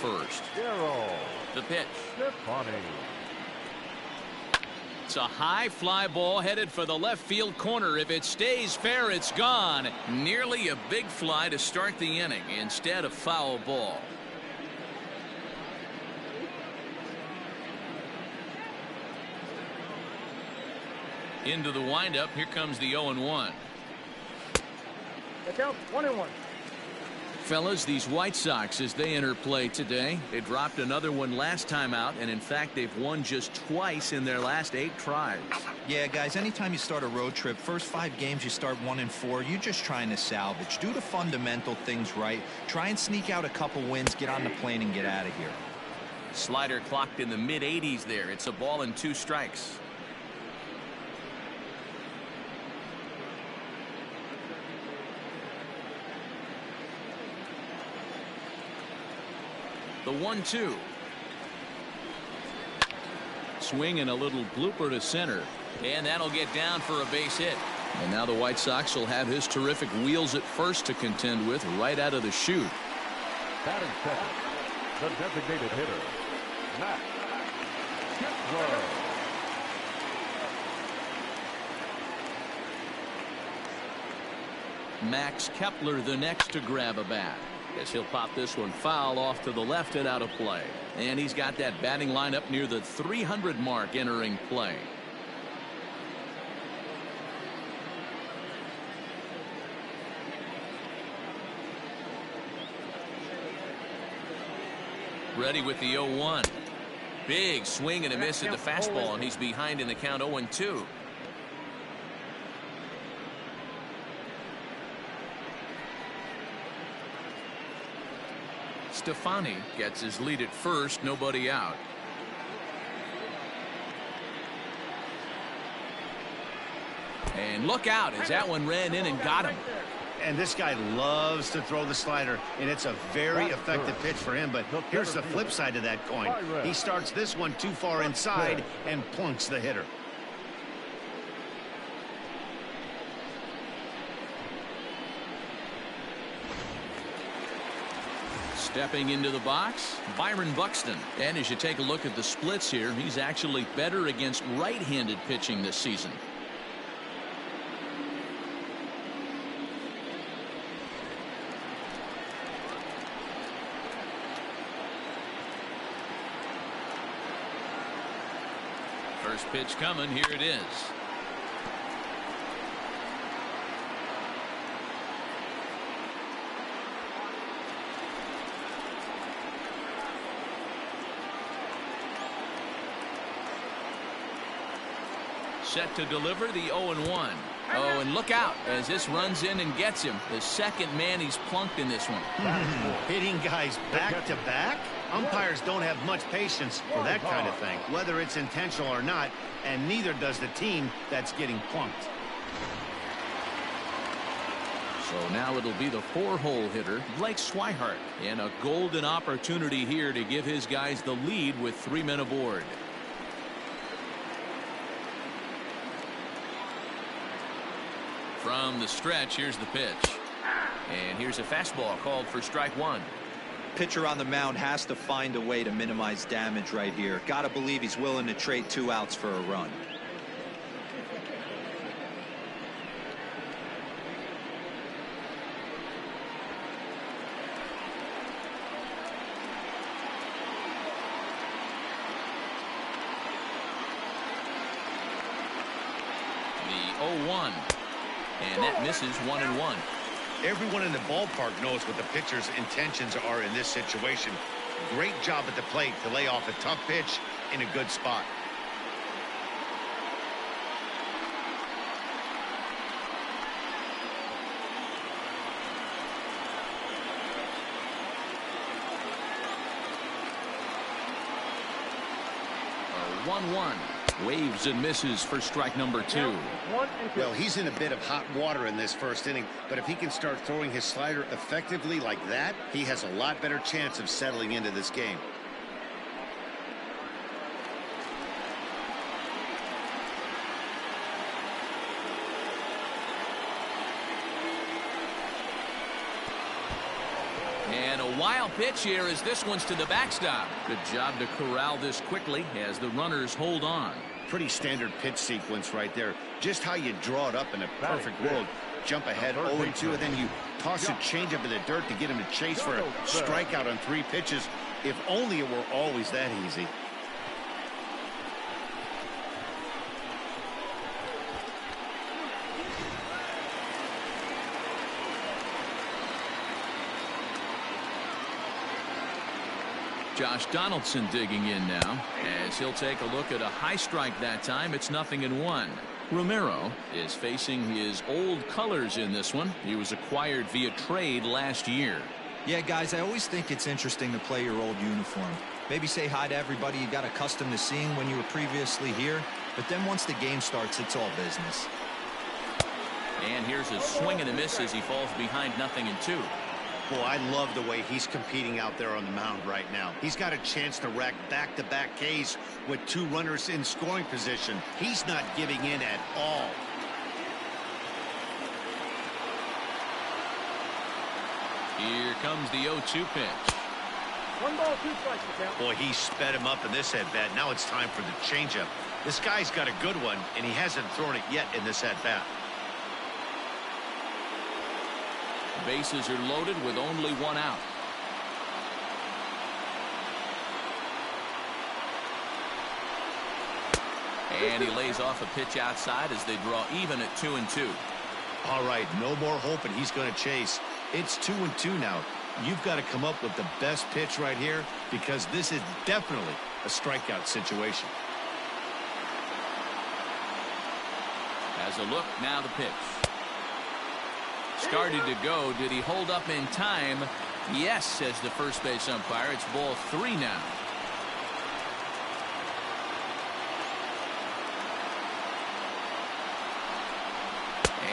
first. The pitch. It's a high fly ball headed for the left field corner. If it stays fair, it's gone. Nearly a big fly to start the inning. Instead, a foul ball. Into the windup. Here comes the 0-1. The count 1-1. Fellas, these White Sox, as they enter play today, they dropped another one last time out, and in fact they've won just twice in their last 8 tries. Yeah, guys, anytime you start a road trip, first 5 games you start 1-4, you're just trying to salvage. Do the fundamental things right. Try and sneak out a couple wins, get on the plane and get out of here. Slider clocked in the mid-80s there. It's a ball and 2 strikes. The 1-2. Swing and a little blooper to center. And that'll get down for a base hit. And now the White Sox will have his terrific wheels at first to contend with right out of the chute. Batting second, the designated hitter, Max Kepler. Max Kepler the next to grab a bat. Guess he'll pop this one foul off to the left and out of play. And he's got that batting lineup near the 300 mark entering play. Ready with the 0-1. Big swing and a miss at the fastball, and he's behind in the count 0-2. Stefani gets his lead at first, nobody out. And look out as that one ran in and got him. And this guy loves to throw the slider, and it's a very effective pitch for him. But here's the flip side of that coin. He starts this one too far inside and plunks the hitter. Stepping into the box, Byron Buxton. And as you take a look at the splits here, he's actually better against right-handed pitching this season. First pitch coming, here it is. Set to deliver the 0-1. Oh, and look out as this runs in and gets him. The second man he's plunked in this one. Hitting guys back to back? Umpires don't have much patience for that kind of thing, whether it's intentional or not, and neither does the team that's getting plunked. So now it'll be the 4-hole hitter, Blake Swihart, and a golden opportunity here to give his guys the lead with 3 men aboard. From the stretch, here's the pitch. And here's a fastball called for strike 1. Pitcher on the mound has to find a way to minimize damage right here. Gotta believe he's willing to trade 2 outs for a run. The 0-1. And that misses 1-1. Everyone in the ballpark knows what the pitcher's intentions are in this situation. Great job at the plate to lay off a tough pitch in a good spot. A 1-1. Waves and misses for strike number 2. Well, he's in a bit of hot water in this first inning, but if he can start throwing his slider effectively like that, he has a lot better chance of settling into this game. And a wild pitch here as this one's to the backstop. Good job to corral this quickly as the runners hold on. Pretty standard pitch sequence right there. Just how you draw it up in a perfect world. Jump ahead 0-2, and then you toss a changeup in the dirt to get him to chase for a strikeout on 3 pitches. If only it were always that easy. Josh Donaldson digging in now as he'll take a look at a high strike that time. It's 0-1. Romero is facing his old colors in this one. He was acquired via trade last year. Yeah, guys, I always think it's interesting to play your old uniform. Maybe say hi to everybody you got accustomed to seeing when you were previously here. But then once the game starts, it's all business. And here's a swing and a miss as he falls behind 0-2. Boy, I love the way he's competing out there on the mound right now. He's got a chance to rack back-to-back Ks with 2 runners in scoring position. He's not giving in at all. Here comes the 0-2 pitch. 1 ball, 2 strikes to count. Boy, he sped him up in this at-bat. Now it's time for the changeup. This guy's got a good one, and he hasn't thrown it yet in this at-bat. Bases are loaded with only 1 out. And he lays off a pitch outside as they draw even at 2-2. All right, no more hope, and he's going to chase. It's 2-2 now. You've got to come up with the best pitch right here because this is definitely a strikeout situation. As a look, now the pitch. Started to go. Did he hold up in time? Yes, says the first base umpire. It's ball 3 now.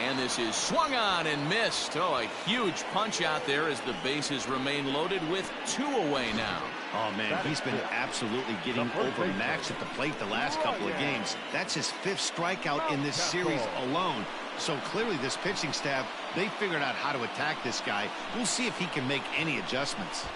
And this is swung on and missed. Oh, a huge punch out there as the bases remain loaded with 2 away now. Oh, man, he's been absolutely getting overmatched at the plate the last couple of games. That's his 5th strikeout in this series alone. So clearly this pitching staff, they figured out how to attack this guy. We'll see if he can make any adjustments.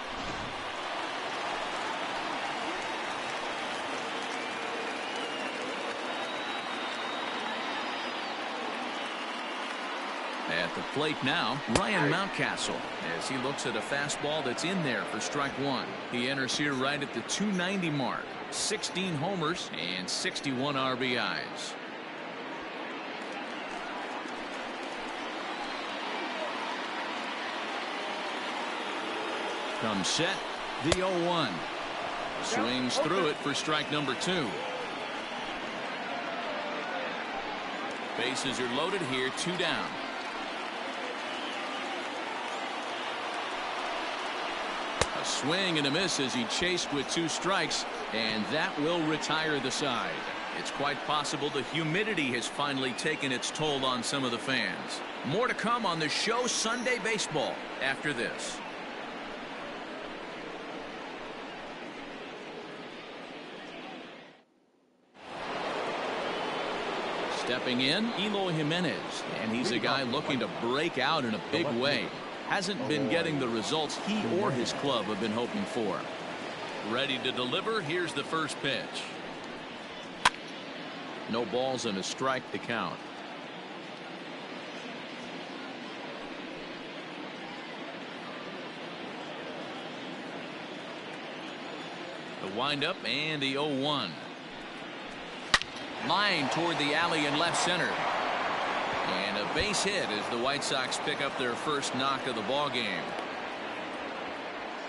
At the plate now, Ryan Mountcastle, as he looks at a fastball that's in there for strike 1. He enters here right at the 290 mark. 16 homers and 61 RBIs. Comes set, the 0-1. Swings through it for strike number 2. Bases are loaded here, 2 down. A swing and a miss as he chased with 2 strikes, and that will retire the side. It's quite possible the humidity has finally taken its toll on some of the fans. More to come on the show Sunday Baseball after this. Stepping in, Eloy Jimenez, and he's a guy looking to break out in a big way. Hasn't been getting the results he or his club have been hoping for. Ready to deliver. Here's the first pitch. No balls and a strike to count. The windup and the 0-1. Line toward the alley in left center. And a base hit as the White Sox pick up their first knock of the ball game.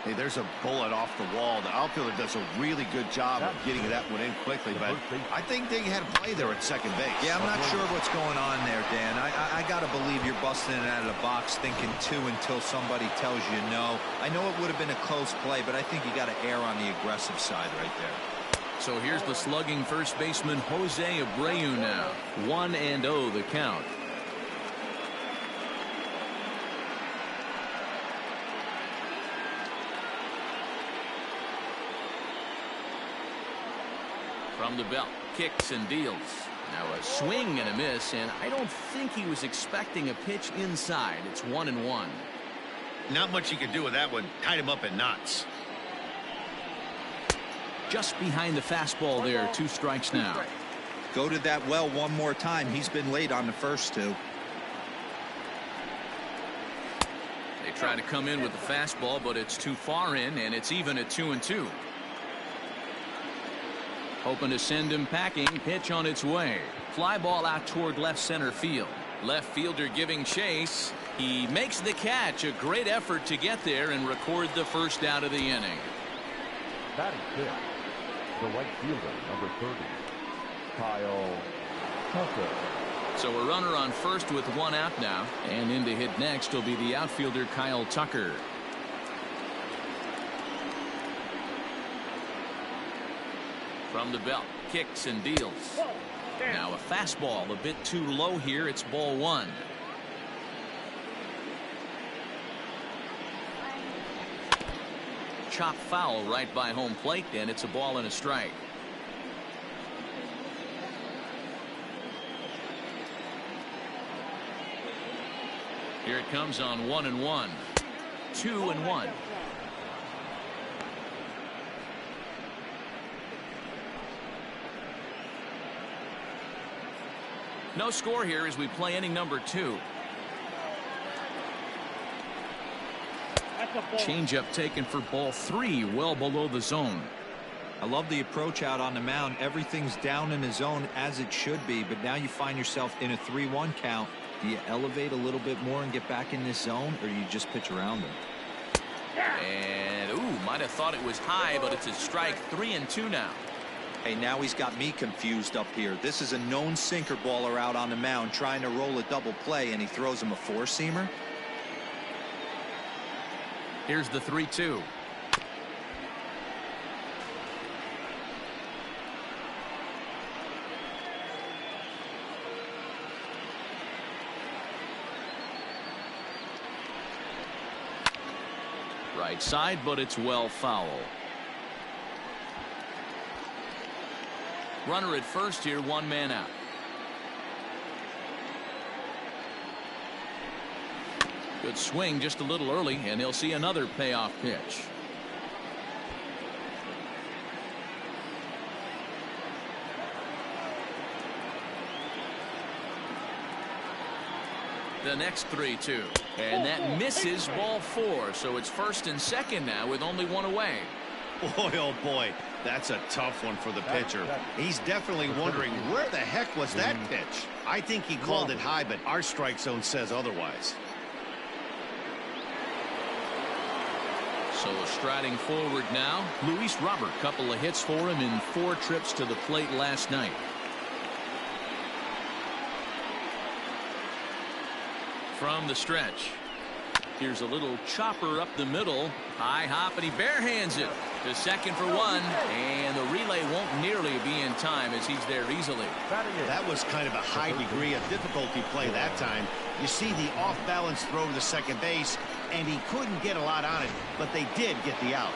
Hey, there's a bullet off the wall. The outfielder does a really good job of getting that one in quickly, but I think they had a play there at second base. Yeah, I'm not sure what's going on there, Dan. I got to believe you're busting it out of the box thinking 2 until somebody tells you no. I know it would have been a close play, but I think you got to err on the aggressive side right there. So here's the slugging first baseman Jose Abreu now. 1-0 the count. From the belt, kicks and deals. Now a swing and a miss, and I don't think he was expecting a pitch inside. It's 1-1. Not much you can do with that one. Tied him up in knots. Just behind the fastball there. 2 strikes now. Go to that well one more time. He's been late on the first 2. They try to come in with the fastball, but it's too far in, and it's even at 2-2. Hoping to send him packing. Pitch on its way. Fly ball out toward left center field. Left fielder giving chase. He makes the catch. A great effort to get there and record the first out of the inning. Batting fifth, the right fielder, number 30, Kyle Tucker. So a runner on first with 1 out now. And in to hit next will be the outfielder Kyle Tucker. From the belt, kicks and deals. Now a fastball a bit too low here. It's ball 1. Chop foul right by home plate, and it's a ball and a strike. Here it comes on 1-1. 2-1. No score here as we play inning number 2. Changeup taken for ball 3, well below the zone. I love the approach out on the mound. Everything's down in the zone as it should be, but now you find yourself in a 3-1 count. Do you elevate a little bit more and get back in this zone, or do you just pitch around him? And might have thought it was high, but it's a strike. 3-2 now. Hey, now he's got me confused up here. This is a known sinker baller out on the mound trying to roll a double play, and he throws him a 4-seamer. Here's the 3-2. Right side, but it's well foul. Runner at first here, 1 man out. Good swing just a little early, and he'll see another payoff pitch. The next 3-2, and that misses ball 4, so it's first and second now with only 1 away. Boy, oh boy, that's a tough one for the pitcher. He's definitely wondering where the heck was that pitch. I think he called it high, but our strike zone says otherwise. So striding forward now, Luis Robert, couple of hits for him in 4 trips to the plate last night. From the stretch, here's a little chopper up the middle. High hop, and he barehands it to second for 1, and the relay won't nearly be in time as he's there easily. That was kind of a high degree of difficulty play that time. You see the off-balance throw to second base, and he couldn't get a lot on it, but they did get the out.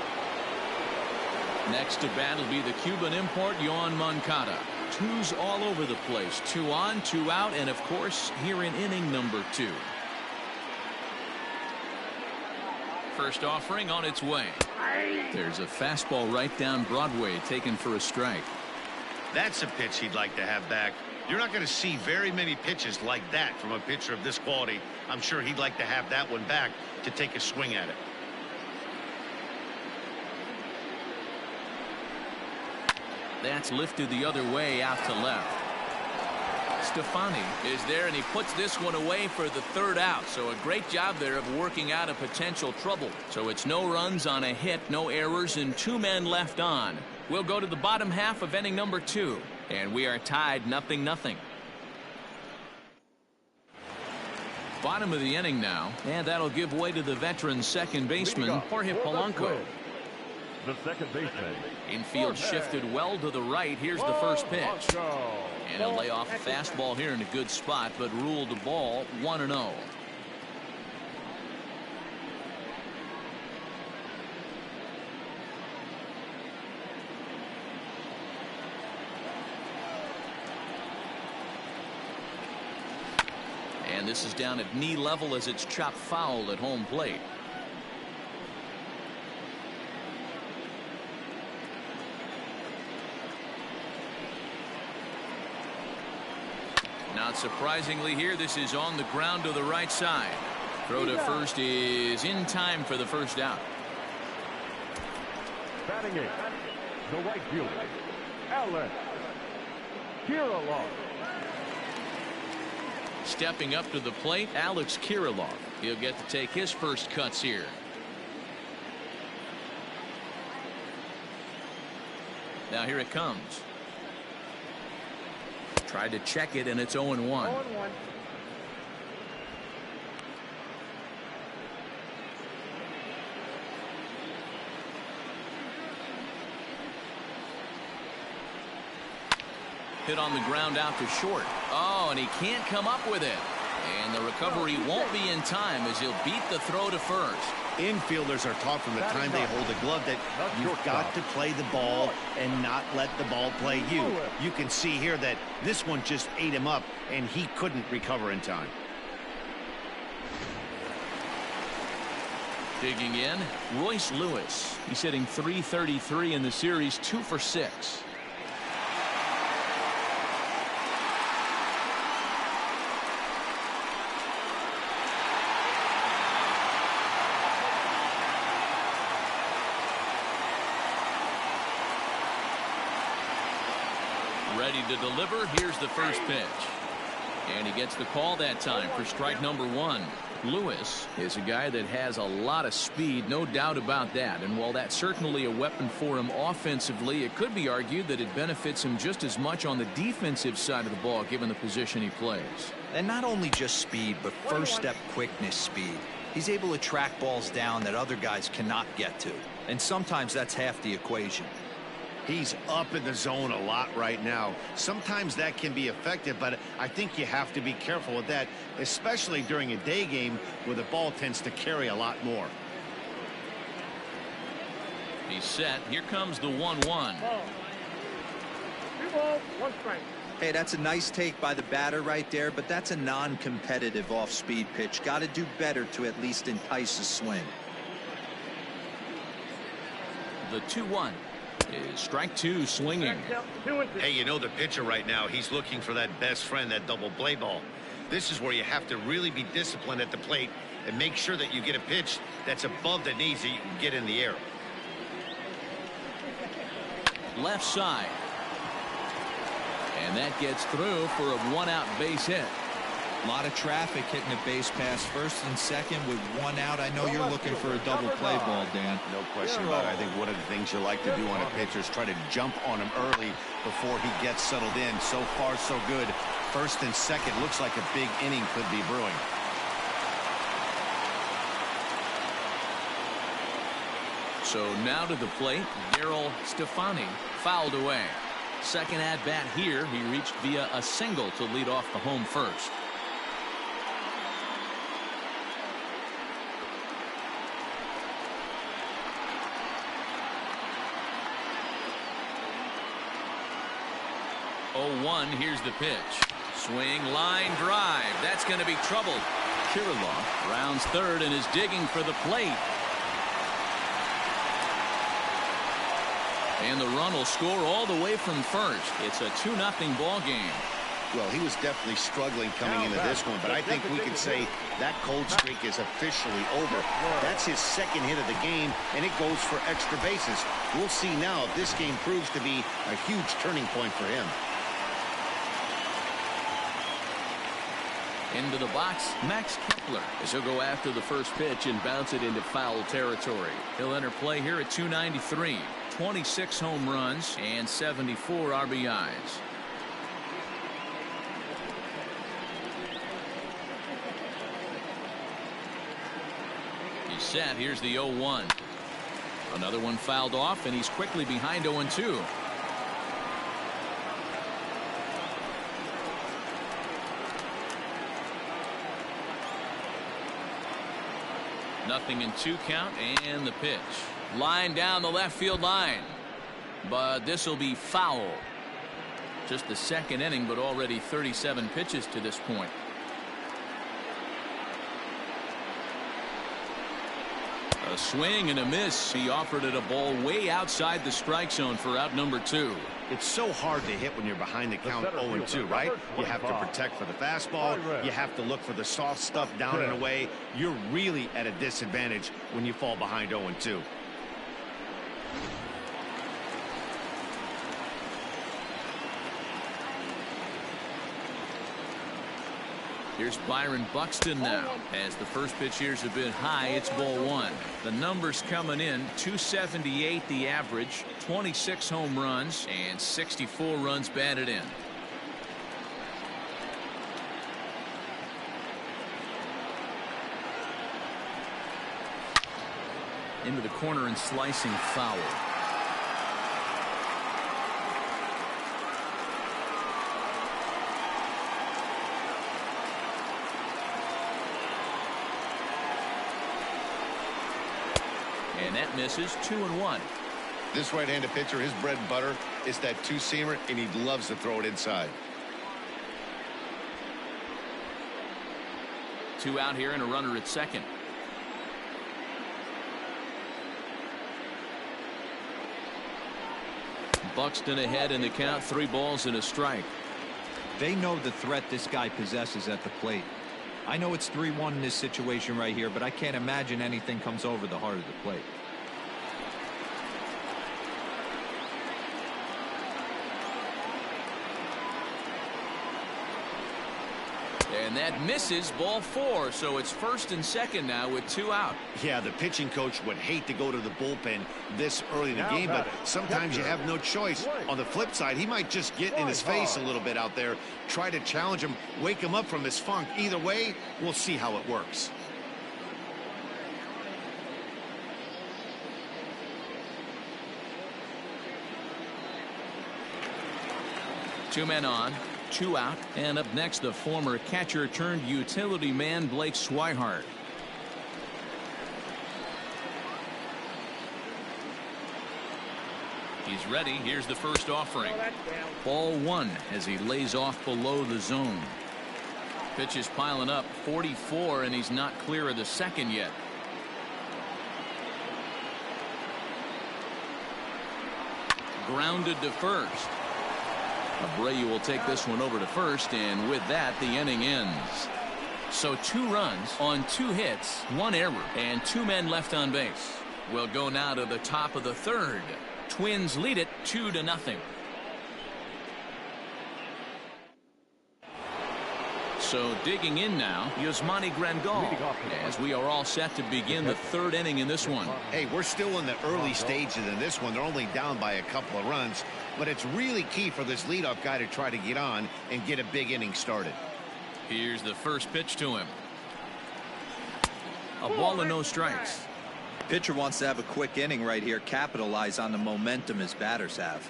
Next to bat will be the Cuban import, Yoan Moncada. 2s all over the place. 2 on, 2 out, and of course, here in inning number 2. First offering on its way. There's a fastball right down Broadway, taken for a strike. That's a pitch he'd like to have back. You're not going to see very many pitches like that from a pitcher of this quality. I'm sure he'd like to have that one back to take a swing at it. That's lifted the other way out to left. Stefani is there, and he puts this one away for the 3rd out. So a great job there of working out a potential trouble. So it's no runs on a hit, no errors, and 2 men left on. We'll go to the bottom half of inning number 2, and we are tied 0-0. Bottom of the inning now, and that'll give way to the veteran second baseman Jorge Polanco. The second baseman. Infield shifted well to the right. Here's the first pitch. And he'll lay off a fastball here in a good spot, but ruled the ball 1-0. And this is down at knee level as it's chopped foul at home plate. Not surprisingly here, this is on the ground to the right side. Throw to first is in time for the first out. Batting eighth, the right fielder, Alex Kirilloff. Stepping up to the plate, Alex Kirilloff. He'll get to take his first cuts here. Now here it comes. Tried to check it, and it's 0-1. 0-1. Hit on the ground out to short. Oh, and he can't come up with it. And the recovery won't be in time as he'll beat the throw to first. Infielders are taught from the time they hold a glove that you've got to play the ball and not let the ball play you. You can see here that this one just ate him up, and he couldn't recover in time. Digging in, Royce Lewis. He's hitting .333 in the series, 2 for 6. Ready to deliver. Here's the first pitch. And he gets the call that time for strike number 1. Lewis is a guy that has a lot of speed, no doubt about that. And while that's certainly a weapon for him offensively, it could be argued that it benefits him just as much on the defensive side of the ball, given the position he plays. And not only just speed, but first step quickness speed. He's able to track balls down that other guys cannot get to. And sometimes that's half the equation. He's up in the zone a lot right now. Sometimes that can be effective, but I think you have to be careful with that, especially during a day game where the ball tends to carry a lot more. He's set. Here comes the 1-1. 2 balls, 1 strike. Hey, that's a nice take by the batter right there, but that's a non-competitive off-speed pitch. Got to do better to at least entice a swing. The 2-1. Is strike 2 swinging. Hey, you know the pitcher right now, he's looking for that best friend, that double play ball. This is where you have to really be disciplined at the plate and make sure that you get a pitch that's above the knees that you can get in the air. Left side. And that gets through for a 1-out base hit. A lot of traffic hitting a base pass first and second with 1 out. I know you're looking for a double play ball, Dan. No question about it. I think one of the things you like to do on a pitcher is try to jump on him early before he gets settled in. So far, so good. First and second looks like a big inning could be brewing. So now to the plate, Daryl Stefani fouled away. Second at bat here, he reached via a single to lead off the home first. Here's the pitch. Swing, line drive. That's going to be trouble. Kirilloff rounds third and is digging for the plate. And the run will score all the way from first. It's a 2-0 ball game. Well, he was definitely struggling coming into this one, but I think we could say that cold streak is officially over. That's his second hit of the game, and it goes for extra bases. We'll see now if this game proves to be a huge turning point for him. Into the box, Max Kepler, as he'll go after the first pitch and bounce it into foul territory. He'll enter play here at 293, 26 home runs and 74 RBIs. He's set. Here's the 0-1. Another one fouled off, and he's quickly behind 0-2. Nothing in 2 count, and the pitch. Line down the left field line. But this will be foul. Just the second inning, but already 37 pitches to this point. A A swing and a miss. He offered it a ball way outside the strike zone for out number 2. It's so hard to hit when you're behind the count 0-2, right? You have to protect for the fastball. You have to look for the soft stuff down and away. You're really at a disadvantage when you fall behind 0-2. Here's Byron Buxton now. As the first pitch here's a bit high, it's ball 1. The numbers coming in, 278 the average, 26 home runs, and 64 runs batted in. Into the corner and slicing foul. And that misses. 2-1. This right-handed pitcher, his bread and butter is that two-seamer, and he loves to throw it inside. 2 out here and a runner at second. Buxton ahead in the count. 3 balls and a strike. They know the threat this guy possesses at the plate. I know it's 3-1 in this situation right here, but I can't imagine anything comes over the heart of the plate. And that misses. Ball 4. So it's first and second now with 2 out. Yeah, the pitching coach would hate to go to the bullpen this early in the game, but sometimes you have no choice. On the flip side, he might just get in his face a little bit out there, try to challenge him, wake him up from his funk. Either way, we'll see how it works. Two men on. 2 out, and up next the former catcher turned utility man Blake Swihart. He's ready. Here's the first offering. Ball 1 as he lays off below the zone. Pitch is piling up. 44, and he's not clear of the second yet. Grounded to first. Abreu will take this one over to first, and with that the inning ends. So 2 runs on 2 hits, 1 error, and 2 men left on base. We'll go now to the top of the 3rd. Twins lead it 2-0. So digging in now, Yasmani Grandal, as we are all set to begin the 3rd inning in this one. Hey, we're still in the early stages in this one. They're only down by a couple of runs, but it's really key for this leadoff guy to try to get on and get a big inning started. Here's the first pitch to him. A ball and no strikes. Pitcher wants to have a quick inning right here, capitalize on the momentum his batters have.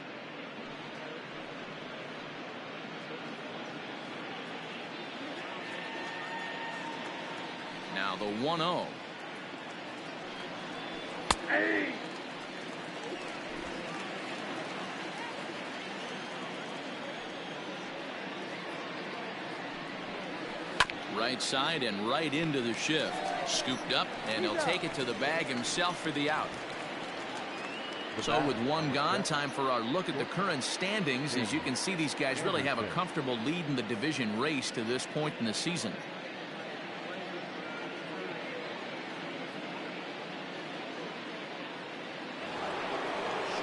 Now the 1-0. Right side and right into the shift. Scooped up, and he'll take it to the bag himself for the out. So with 1 gone, time for our look at the current standings. As you can see, these guys really have a comfortable lead in the division race to this point in the season.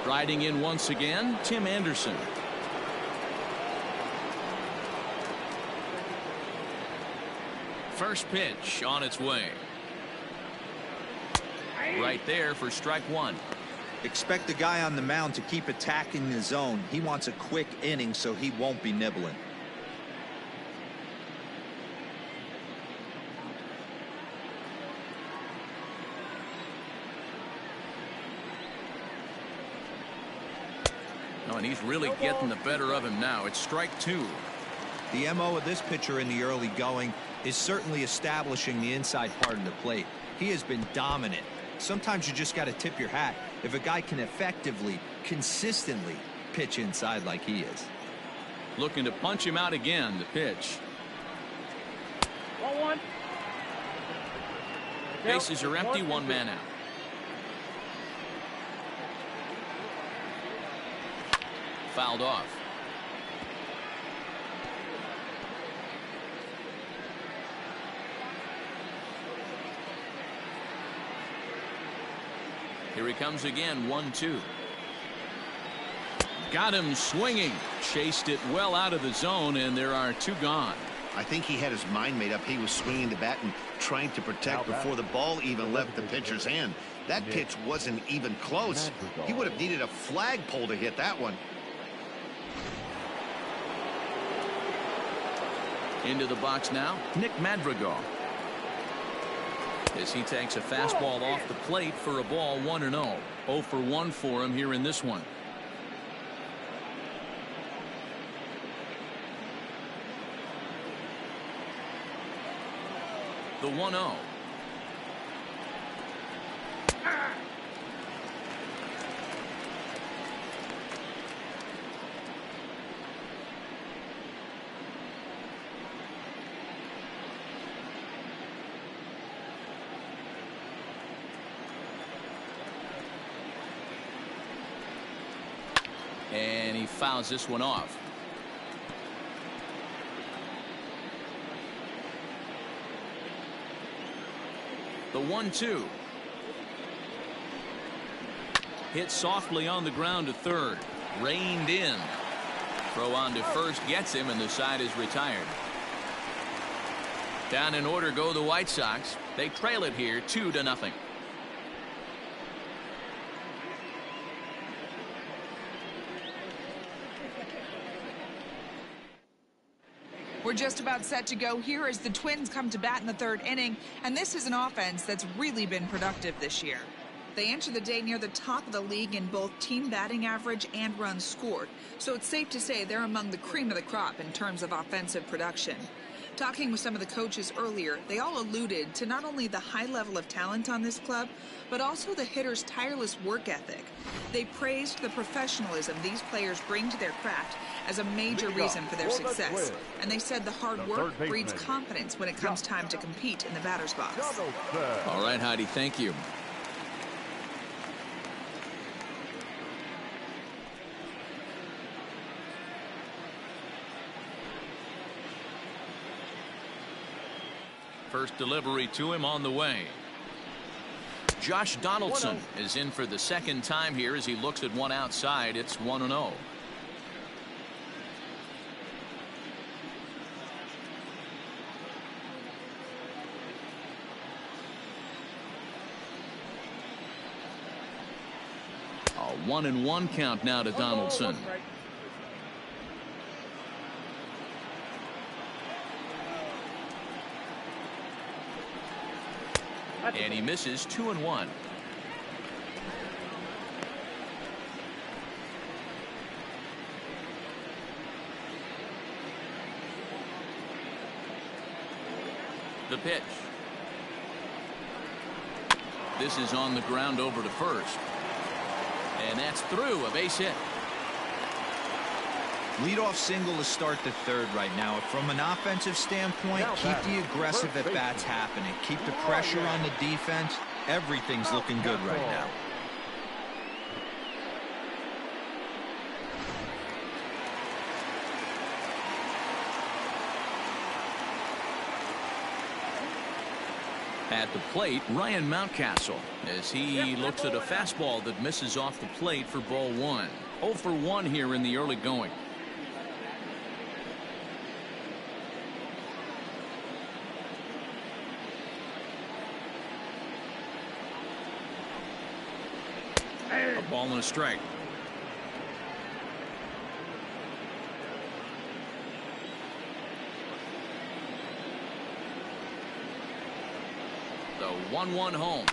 Striding in once again, Tim Anderson. First pitch on its way. Right there for strike 1. Expect the guy on the mound to keep attacking the zone. He wants a quick inning, so he won't be nibbling. Oh, and he's really getting the better of him now. It's strike 2. The MO of this pitcher in the early going is certainly establishing the inside part of the plate. He has been dominant. Sometimes you just got to tip your hat if a guy can effectively, consistently pitch inside like he is. Looking to punch him out again. The pitch. 1-1. Bases are empty. 1 man out. Fouled off. Here he comes again, 1-2. Got him swinging. Chased it well out of the zone, and there are 2 gone. I think he had his mind made up. He was swinging the bat and trying to protect before the ball even left the pitcher's hand. That pitch wasn't even close. He would have needed a flagpole to hit that one. Into the box now, Nick Madrigal. As he takes a fastball off the plate for a ball, 1-0. 0 for 1 for him here in this one. The 1-0. And he fouls this one off. The 1-2. Hit softly on the ground to third. Reined in. Throw on to first gets him, and the side is retired. Down in order go the White Sox. They trail it here 2-0. We're just about set to go here as the Twins come to bat in the 3rd inning, and this is an offense that's really been productive this year. They enter the day near the top of the league in both team batting average and runs scored, so it's safe to say they're among the cream of the crop in terms of offensive production. Talking with some of the coaches earlier, they all alluded to not only the high level of talent on this club, but also the hitters' tireless work ethic. They praised the professionalism these players bring to their craft as a major reason for their success. And they said the hard work breeds confidence when it comes time to compete in the batter's box. All right, Heidi, thank you. First delivery to him on the way. Josh Donaldson is in for the 2nd time here as he looks at one outside. It's 1-0. A 1-1 count now to Donaldson. And he misses 2-1. The pitch. This is on the ground over to first. And that's through, a base hit. Leadoff single to start the 3rd right now. From an offensive standpoint, keep the aggressive at-bats happening. Keep the pressure on the defense. Everything's looking good right now. At the plate, Ryan Mountcastle, as he looks at a fastball that misses off the plate for ball 1. 0 for 1 here in the early going. A ball and a strike. The 1-1 home.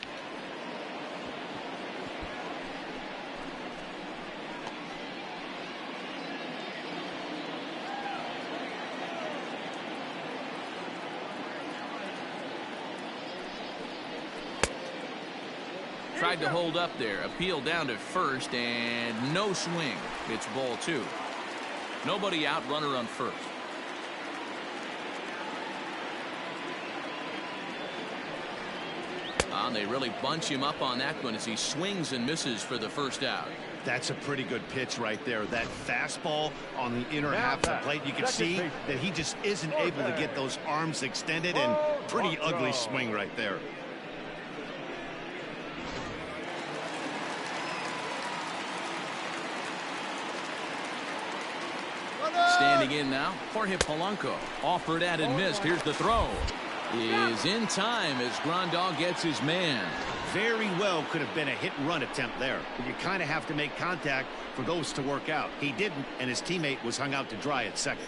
Tried to hold up there. Appeal down to first, and no swing. It's ball 2. Nobody out, runner on first. They really bunch him up on that one as he swings and misses for the first out. That's a pretty good pitch right there. That fastball on the inner half of the plate. You can see that he just isn't able to get those arms extended, and pretty ugly swing right there. Standing in now, Jorge Polanco. Offered at and missed. Here's the throw. Is in time as Grandal gets his man. Very well could have been a hit-and-run attempt there. But you kind of have to make contact for those to work out. He didn't, and his teammate was hung out to dry at second.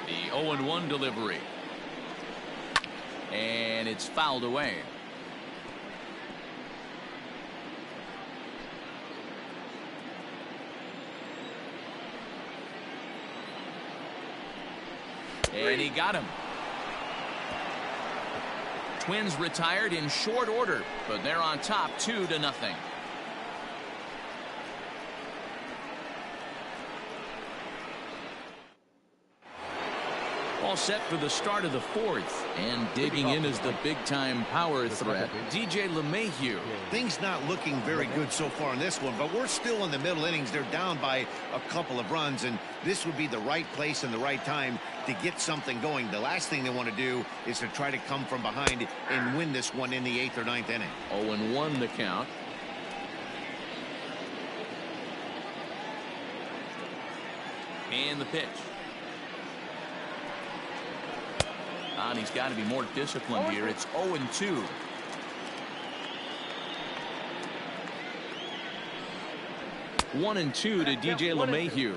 The 0-1 delivery. And it's fouled away. And he got him. Twins retired in short order, but they're on top 2-0. All set for the start of the fourth, and digging in is the big-time power threat, DJ LeMahieu. Things not looking very good so far in this one, but we're still in the middle innings. They're down by a couple of runs, and this would be the right place and the right time to get something going. The last thing they want to do is to try to come from behind and win this one in the 8th or 9th inning. 0-1 the count. And the pitch. And he's got to be more disciplined here. It's 0-2. One and two to DJ LeMahieu.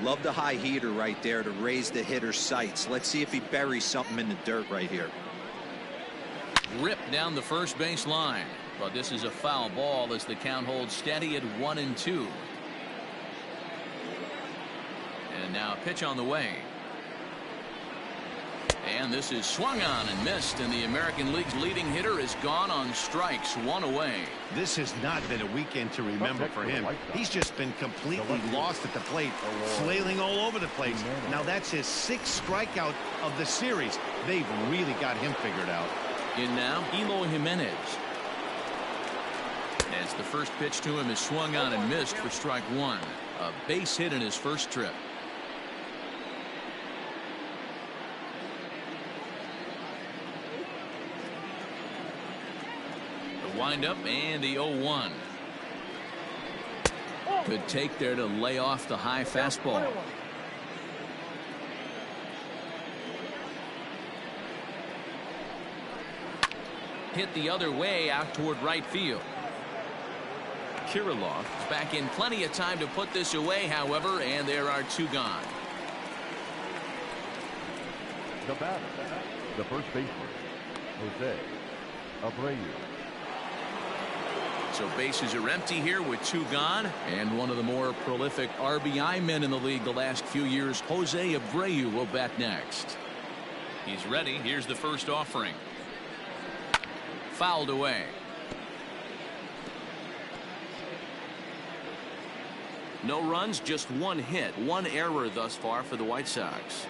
Love the high heater right there to raise the hitter's sights. Let's see if he buries something in the dirt right here. Ripped down the first base line, but this is a foul ball as the count holds steady at 1-2. And now a pitch on the way. And this is swung on and missed, and the American League's leading hitter is gone on strikes, 1 away. This has not been a weekend to remember for him. He's just been completely lost at the plate, flailing all over the place. Now that's his 6th strikeout of the series. They've really got him figured out. In now, Eloy Jimenez. As the first pitch to him is swung on and missed for strike 1. A base hit in his first trip. Wind up and the 0-1. Good take there to lay off the high fastball. Hit the other way out toward right field. Kirilloff is back in plenty of time to put this away, however, and there are 2 gone. The batter, the first baseman, Jose Abreu. So bases are empty here with 2 gone, and one of the more prolific RBI men in the league the last few years, Jose Abreu, will bat next. He's ready. Here's the first offering. Fouled away. No runs, just 1 hit, 1 error thus far for the White Sox.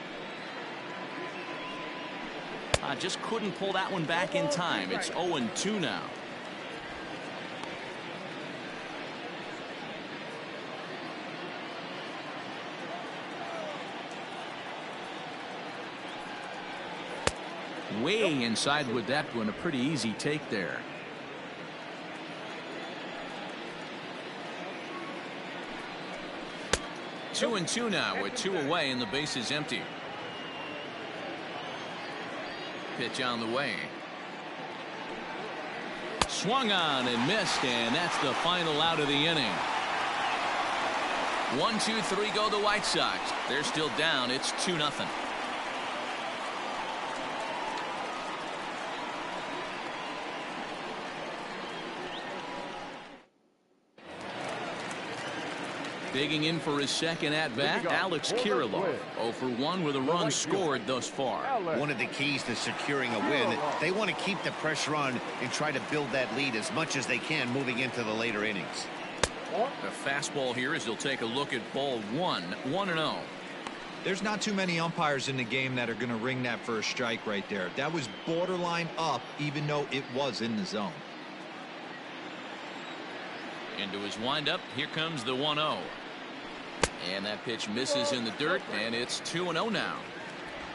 Just couldn't pull that one back in time. It's 0-2 now. Way inside with that one. A pretty easy take there. Two and two now with 2 away and the base is empty. Pitch on the way. Swung on and missed, and that's the final out of the inning. 1, 2, 3 go the White Sox. They're still down. It's 2-0. Digging in for his second at-bat, Alex Kirilloff. 0 for 1 with a run scored thus far. One of the keys to securing a win, they want to keep the pressure on and try to build that lead as much as they can moving into the later innings. A fastball here as he'll take a look at ball 1, 1-0. There's not too many umpires in the game that are going to ring that for a strike right there. That was borderline up, even though it was in the zone. Into his windup, here comes the 1-0. And that pitch misses in the dirt, and it's 2-0 now.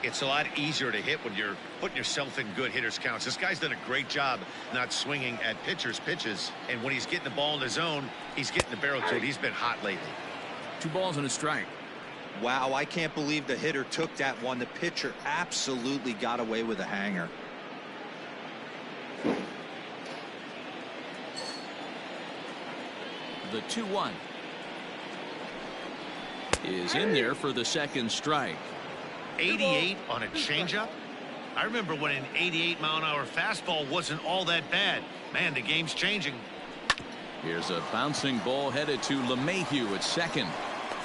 It's a lot easier to hit when you're putting yourself in good hitters counts. This guy's done a great job not swinging at pitchers' pitches, and when he's getting the ball in the zone, he's getting the barrel to it. He's been hot lately. 2 balls and a strike. Wow, I can't believe the hitter took that one. The pitcher absolutely got away with a hanger. The 2-1 is in there for the second strike. 88 on a changeup? I remember when an 88-mile-an-hour fastball wasn't all that bad. Man, the game's changing. Here's a bouncing ball headed to LeMahieu at second.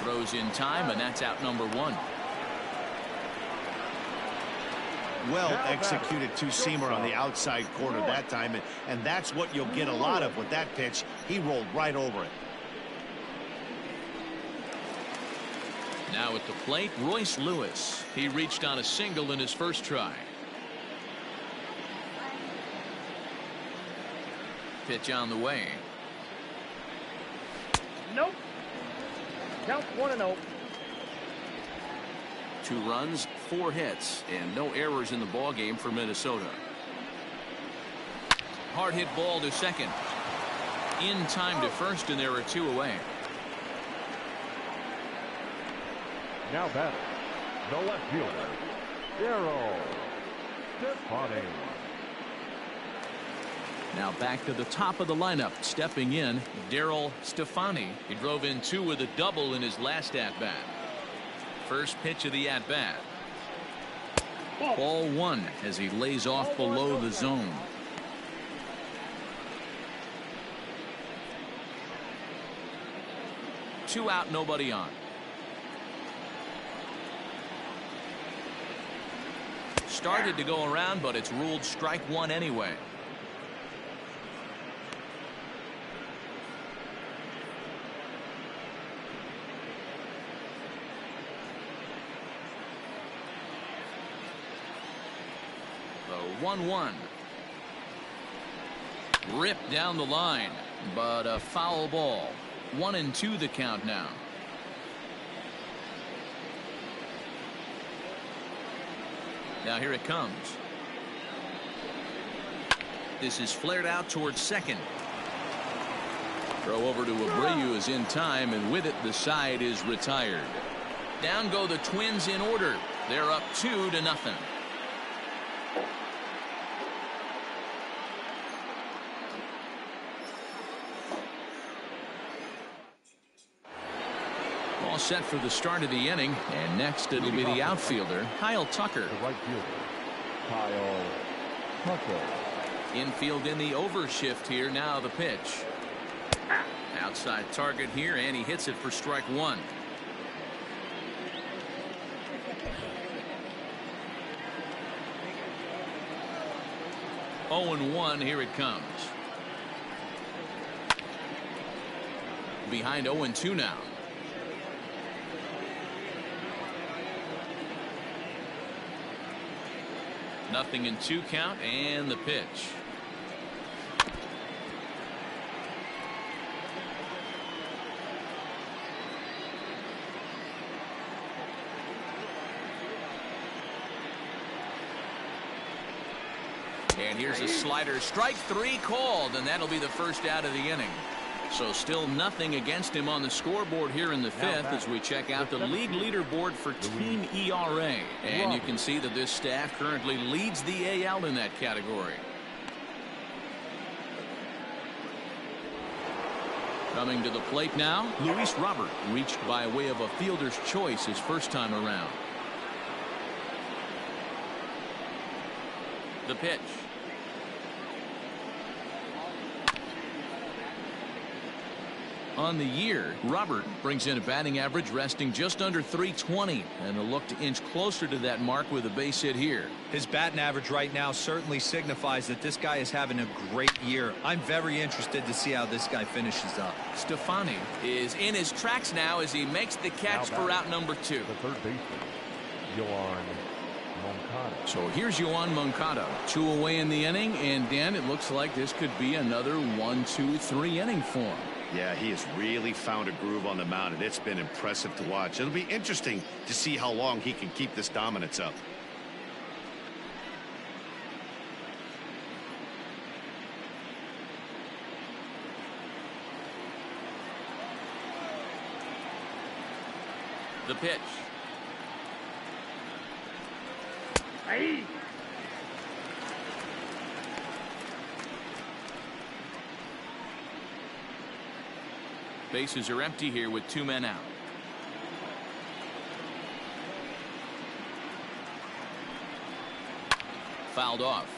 Throws in time, and that's out number 1. Well executed two-seamer on the outside corner that time, and that's what you'll get a lot of with that pitch. He rolled right over it. Now at the plate, Royce Lewis. He reached on a single in his first try. Pitch on the way. Nope. Count 1-0. 2 runs, 4 hits, and no errors in the ballgame for Minnesota. Hard hit ball to second. In time to first, and there are 2 away. Now batting, the left fielder, Tlp1622. Now back to the top of the lineup. Stepping in, Tlp1622. He drove in 2 with a double in his last at-bat. First pitch of the at-bat. Ball 1 as he lays off below the zone. Two out, nobody on. Started to go around, but it's ruled strike 1 anyway. The 1-1. Ripped down the line, but a foul ball. 1-2 the count now. Now here it comes. This is flared out towards second. Throw over to Abreu is in time, and with it the side is retired. Down go the Twins in order. They're up 2-0. All set for the start of the inning, and next it'll be the outfielder, Kyle Tucker. The right fielder, Kyle Tucker. Infield in the overshift here. Now the pitch. Outside target here, and he hits it for strike 1. Oh, 0-1, here it comes. Behind 0-2 now. Nothing in 2 count, and the pitch. And here's a slider. Strike 3 called, and that'll be the first out of the inning. So still nothing against him on the scoreboard here in the 5th as we check out the league leaderboard for team ERA. And you can see that this staff currently leads the AL in that category. Coming to the plate now, Luis Robert reached by way of a fielder's choice his first time around. The pitch. On the year, Robert brings in a batting average resting just under .320, and a look to inch closer to that mark with a base hit here. His batting average right now certainly signifies that this guy is having a great year. I'm very interested to see how this guy finishes up. Stefani is in his tracks now as he makes the catch for out number 2. The third baseman, Yoan Moncada. So here's Yoan Moncada, 2 away in the inning, and Dan, it looks like this could be another 1-2-3 inning for him. Yeah, he has really found a groove on the mound, and it's been impressive to watch. It'll be interesting to see how long he can keep this dominance up. The pitch. Hey. Bases are empty here with 2 men out. Fouled off.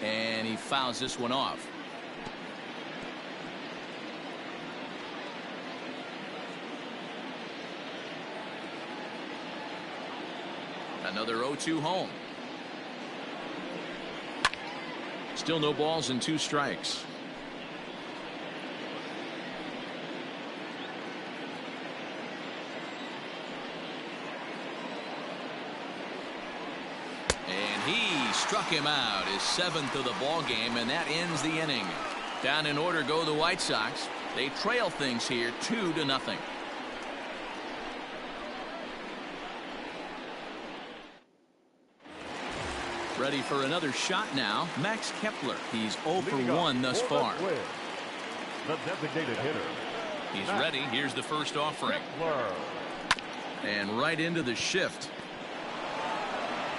And he fouls this one off. Another 0-2 home. Still no balls and 2 strikes. And he struck him out, his 7th of the ball game, and that ends the inning. Down in order go the White Sox. They trail things here 2-0. Ready for another shot now. Max Kepler. He's 0 for 1 thus far. The designated hitter. He's ready. Here's the first offering. And right into the shift.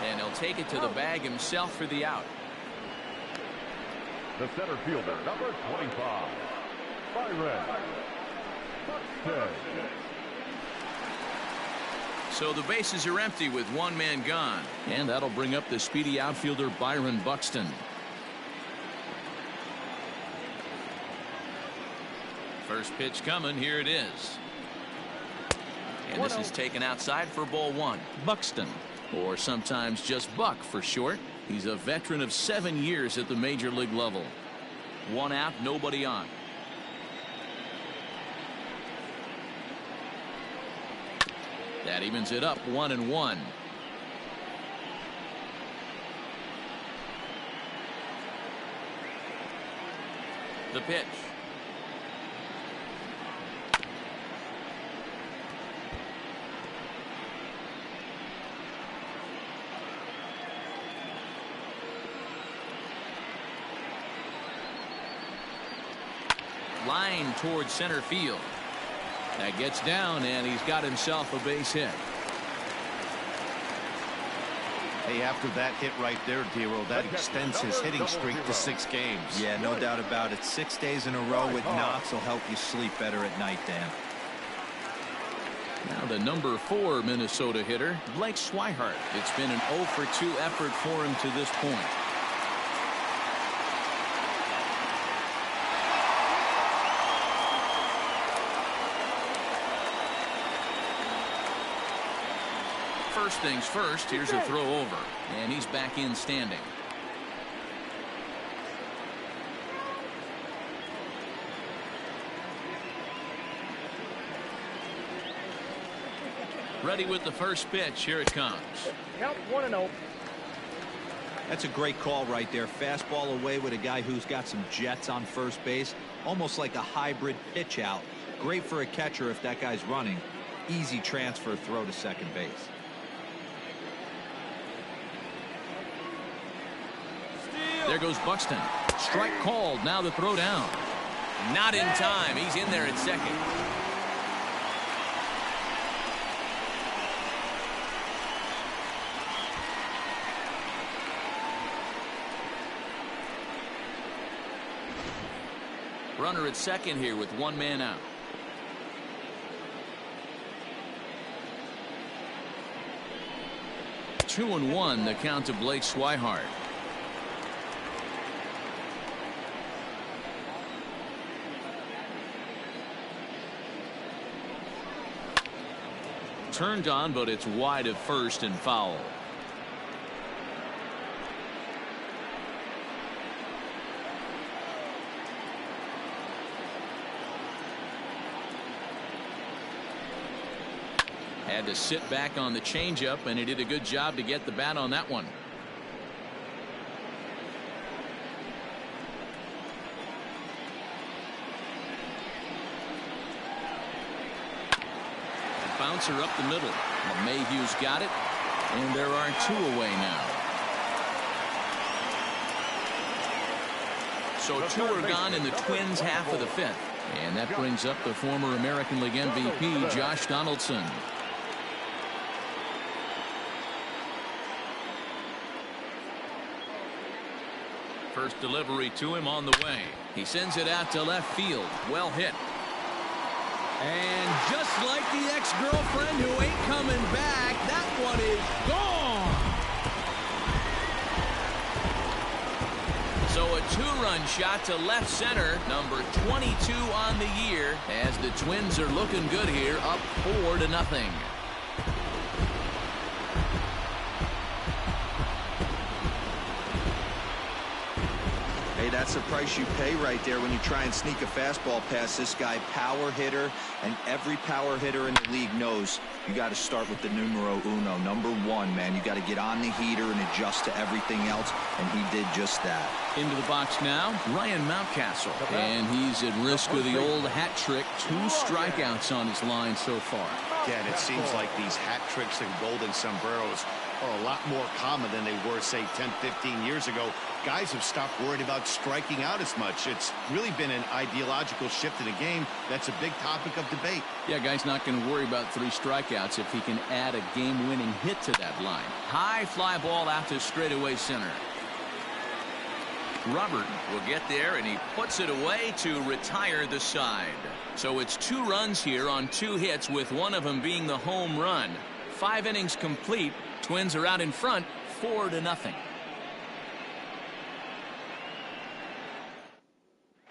And he'll take it to the bag himself for the out. The center fielder, number 25, Byron Buxton. So the bases are empty with 1 man gone. And that'll bring up the speedy outfielder Byron Buxton. First pitch coming. Here it is. And this is taken outside for ball 1. Buxton, or sometimes just Buck for short. He's a veteran of 7 years at the major league level. 1 out, nobody on. That evens it up 1-1. The pitch. Line towards center field. That gets down, and he's got himself a base hit. Hey, after that hit right there, Dero, that extends his hitting streak to 6 games. Yeah, no doubt about it. 6 days in a row with knocks will help you sleep better at night, Dan. Now the number 4 Minnesota hitter, Blake Swihart. It's been an 0 for 2 effort for him to this point. First things first, here's a throw over, and he's back in standing. Ready with the first pitch. Here it comes. Count 1-0. That's a great call right there. Fastball away with a guy who's got some jets on first base. Almost like a hybrid pitch out. Great for a catcher if that guy's running. Easy transfer throw to second base. There goes Buxton. Strike called. Now the throw down. Not in time. He's in there at second. Runner at second here with 1 man out. Two and 1 the count to Blake Swihart. Turned on, but it's wide of first and foul. Had to sit back on the changeup, and he did a good job to get the bat on that one. Bouncer up the middle. LeMahieu's got it, and there are 2 away now. So 2 are gone in the Twins' half of the 5th, and that brings up the former American League MVP Josh Donaldson. First delivery to him on the way. He sends it out to left field. Well hit. And just like the ex-girlfriend who ain't coming back, that one is gone. So a 2-run shot to left center, number 22 on the year, as the Twins are looking good here, up 4-0. That's the price you pay right there when you try and sneak a fastball past this guy. Power hitter, and every power hitter in the league knows you got to start with the numero uno, number 1, man. You got to get on the heater and adjust to everything else, and he did just that. Into the box now, Ryan Mountcastle, and he's at risk of the old hat trick. 2 strikeouts on his line so far. Yeah, and it seems like these hat tricks and golden sombreros are a lot more common than they were, say, 10, 15 years ago. Guys have stopped worrying about striking out as much. It's really been an ideological shift in the game. That's a big topic of debate. Yeah, guy's not going to worry about 3 strikeouts if he can add a game-winning hit to that line. High fly ball out to straightaway center. Robert will get there, and he puts it away to retire the side. So it's 2 runs here on 2 hits, with one of them being the home run. 5 innings complete. Twins are out in front, 4-0.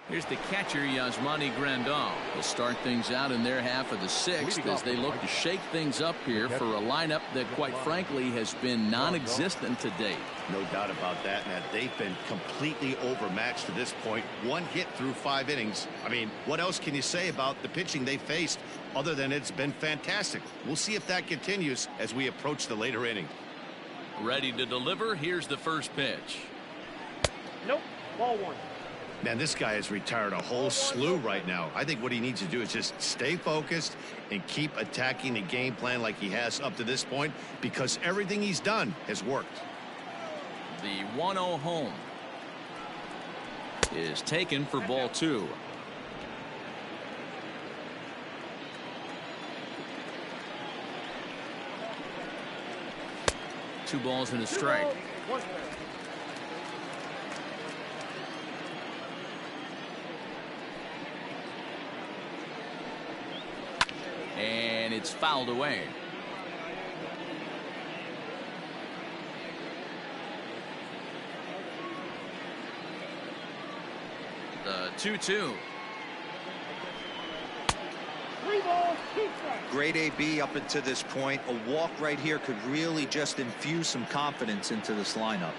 Here's the catcher, Yasmani Grandal. Will start things out in their half of the 6th as they look to shake things up here for a lineup that, quite frankly, has been non-existent to date. No doubt about that, Matt. They've been completely overmatched to this point. 1 hit through 5 innings. I mean, what else can you say about the pitching they faced other than it's been fantastic? We'll see if that continues as we approach the later inning. Ready to deliver. Here's the first pitch. Nope. Ball 1. Man, this guy has retired a whole slew right now. I think what he needs to do is just stay focused and keep attacking the game plan like he has up to this point, because everything he's done has worked. The 1-0 home is taken for ball 2. Two balls and a strike. And it's fouled away. The 2-2. Great AB up until this point. A walk right here could really just infuse some confidence into this lineup.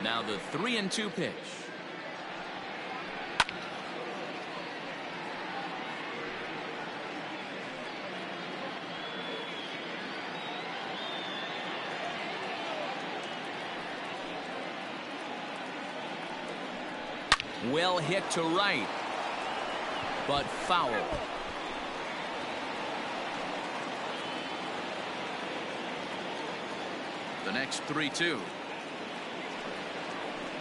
Now the 3-2 pitch. Well hit to right, but foul. The next 3-2.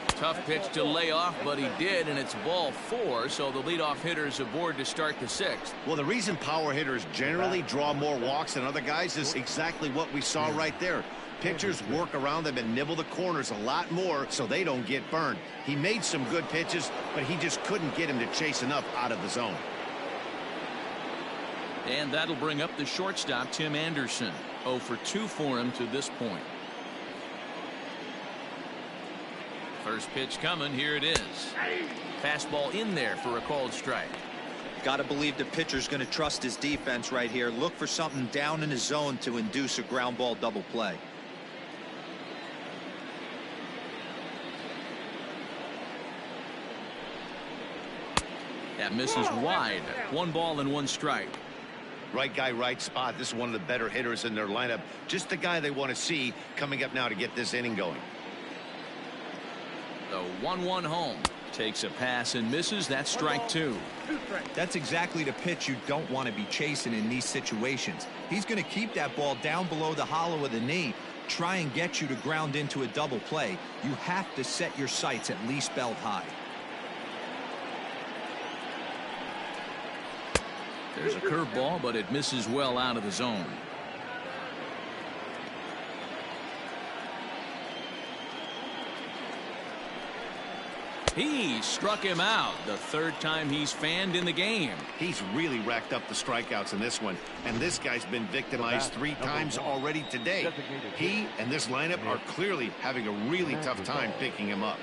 Tough pitch to lay off, but he did, and it's ball 4, so the leadoff hitter is aboard to start the 6th. Well, the reason power hitters generally draw more walks than other guys is exactly what we saw right there. Pitchers work around them and nibble the corners a lot more so they don't get burned. He made some good pitches, but he just couldn't get him to chase enough out of the zone. And that'll bring up the shortstop, Tim Anderson. 0 for 2 for him to this point. First pitch coming. Here it is. Fastball in there for a called strike. Got to believe the pitcher's going to trust his defense right here. Look for something down in his zone to induce a ground ball double play. That misses wide. 1 ball and 1 strike. Right guy, right spot. This is one of the better hitters in their lineup. Just the guy they want to see coming up now to get this inning going. The 1-1 home. Takes a pass and misses. That's strike two. That's exactly the pitch you don't want to be chasing in these situations. He's going to keep that ball down below the hollow of the knee, try and get you to ground into a double play. You have to set your sights at least belt high. There's a curveball, but it misses well out of the zone. He struck him out the third time he's fanned in the game. He's really racked up the strikeouts in this one, and this guy's been victimized 3 times already today. He and this lineup are clearly having a really tough time picking him up.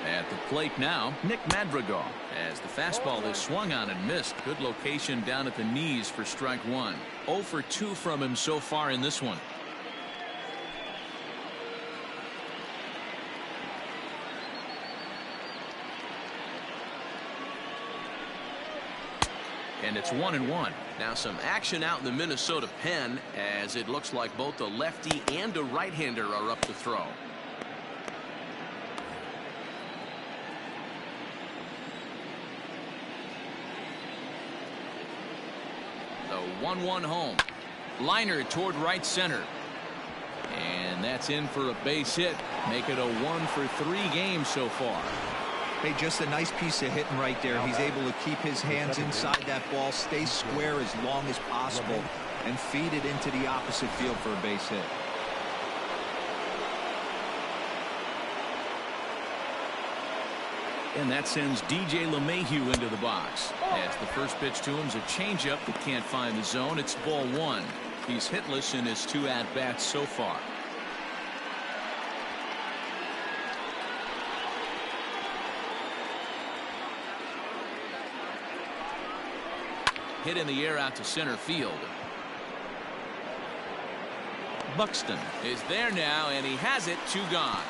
At the plate now, Nick Madrigal, as the fastball is swung on and missed. Good location down at the knees for strike one. 0 for 2 from him so far in this one. And it's 1-1. Now some action out in the Minnesota pen, as it looks like both a lefty and a right-hander are up to throw. The 1-1 home. Liner toward right center. And that's in for a base hit. Make it a 1 for 3 games so far. Hey, just a nice piece of hitting right there. He's able to keep his hands inside that ball, stay square as long as possible, and feed it into the opposite field for a base hit. And that sends DJ LeMahieu into the box. As the first pitch to him's a changeup that can't find the zone. It's ball 1. He's hitless in his 2 at-bats so far. Hit in the air out to center field. Buxton is there now, and he has it. 2 gone.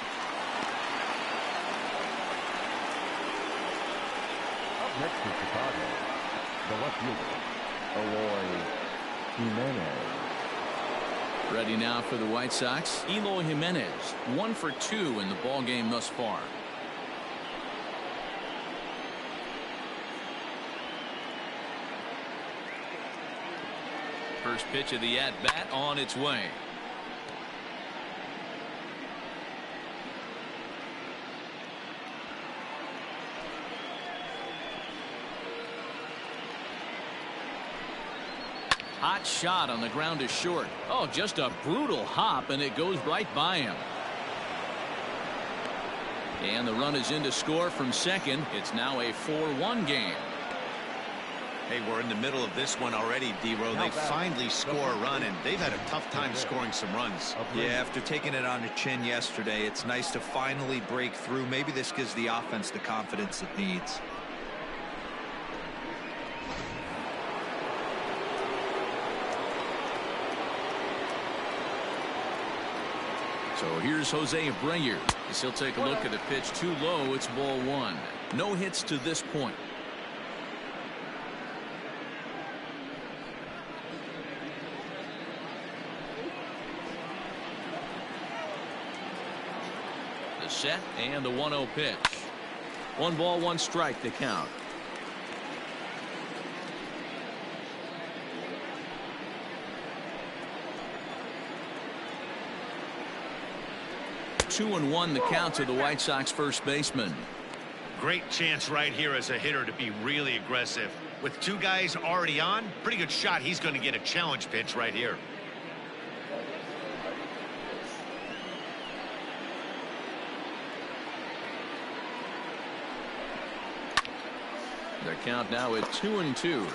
Next to Chicago, the left fielder, Eloy Jimenez. Ready now for the White Sox, Eloy Jimenez. 1 for 2 in the ball game thus far. First pitch of the at-bat on its way. Hot shot on the ground is short. Oh, just a brutal hop, and it goes right by him. And the run is in to score from second. It's now a 4-1 game. Hey, we're in the middle of this one already, D-Row. They finally score a run, and they've had a tough time scoring some runs. Yeah, after taking it on the chin yesterday, it's nice to finally break through. Maybe this gives the offense the confidence it needs. So here's Jose Abreu. As he'll take a look at a pitch too low. It's ball 1. No hits to this point. The set and the 1-0 pitch. 1 ball, 1 strike to count. Two and 1 the count to the White Sox first baseman. Great chance right here as a hitter to be really aggressive. With 2 guys already on, pretty good shot. He's going to get a challenge pitch right here. Their count now at 2-2.